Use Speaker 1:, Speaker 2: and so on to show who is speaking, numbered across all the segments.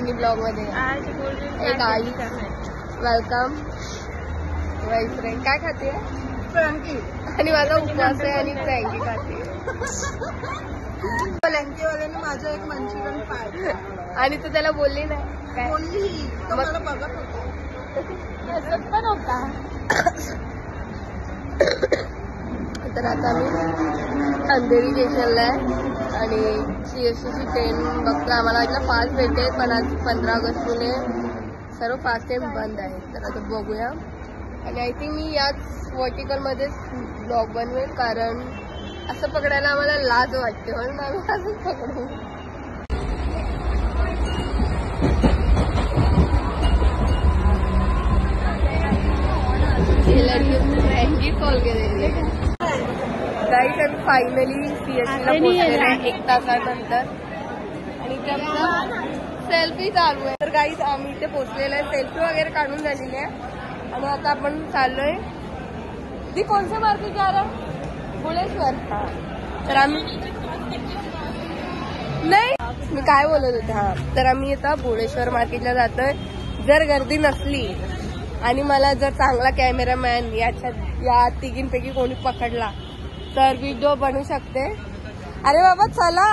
Speaker 1: Mini blog मध्ये. एक I welcome my friend. काय खाते फ्रँकी आणि माझा उपवास आहे आणि फ्रँकी खाते. फ्रँकीवाल्याने माझं एक मंचुरियन पाय आणि तू त्याला बोलली नाही काय? बोलली मला बघत होता पण होता. तर आता आम्ही अंधेरी स्टेशनला आहे आणि CSTची ट्रेन बघतो. आम्हाला वाटलं फास्ट भेटेल पण आज 15 ऑगस्टमुळे सर्व फास्ट ट्रेन बंद आहे. तर आता बघूया. आणि आय थिंक मी याच वर्टिकलमध्येच ब्लॉग बनवेल कारण असं पकडायला आम्हाला लाज वाटते म्हणून आम्ही असंच पकडू. मॅगी कॉल केलेली गाईस. आम्ही फायनली CSTला पोहोचलेलो आहे 1 तासानंतर आणि त्याचा सेल्फी चालू आहे. तर गाईस आम्ही इथे पोहोचलेलो आहे. सेल्फी वगैरे काढून झालेली आहे आणि आता आपण चाललोय ती कोणत्या मार्केट जा रहा है? बुळेश्वर. तर आम्ही नाही मी काय बोलत होते. हा तर आम्ही आता बुळेश्वर मार्केटला जातोय. जर गर्दी नसली आणि मला जर चांगला कॅमेरामॅन या तिघींपैकी कोणी पकडला तर व्हिडिओ बनवू शकते. अरे बाबा चला.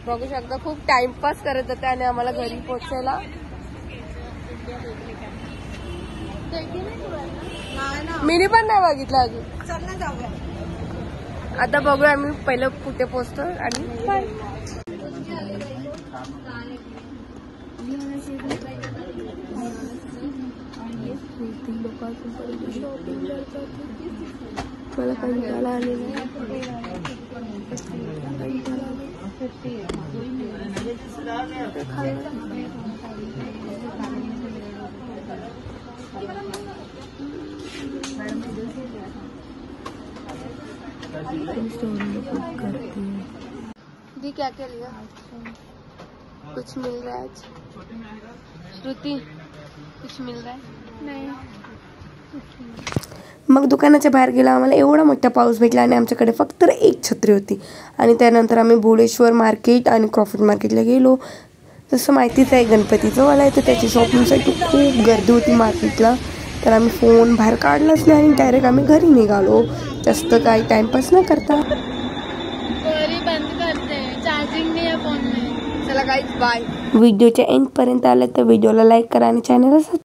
Speaker 1: बघू शकता खूप टाइमपास करत होते आणि आम्हाला घरी पोहोचायला मिनी पण नाही बघितलं अजून. आता बघूया आम्ही पहिलं कुठे पोहोचतो आणि बाय. मला कंटाळा आलेला दी. क्या क्या लिया? कुछ मिल रहा है आज? श्रुति कुछ मिल रहा है? नहीं. मग दुकानाच्या बाहेर गेला. आम्हाला एवढा मोठा पाऊस भेटला आणि आमच्याकडे फक्त एक छत्री होती. आणि त्यानंतर आम्ही बुळेश्वर मार्केट आणि क्रॉफर्ड मार्केटला गेलो. जसं माहितीच आहे गणपतीचं वाला आहे तर त्याची शॉपिंगसाठी खूप गर्दी होती मार्केटला. तर आम्ही फोन बाहेर काढलाच नाही आणि डायरेक्ट आम्ही घरी निघालो. जास्त काही टाइमपास न करता. बंद करते चार्जिंग नाही आहे फोन में. चला गाईज बाय. व्हिडिओच्या एंडपर्यंत आले तर व्हिडिओला लाईक करा आणि चॅनलला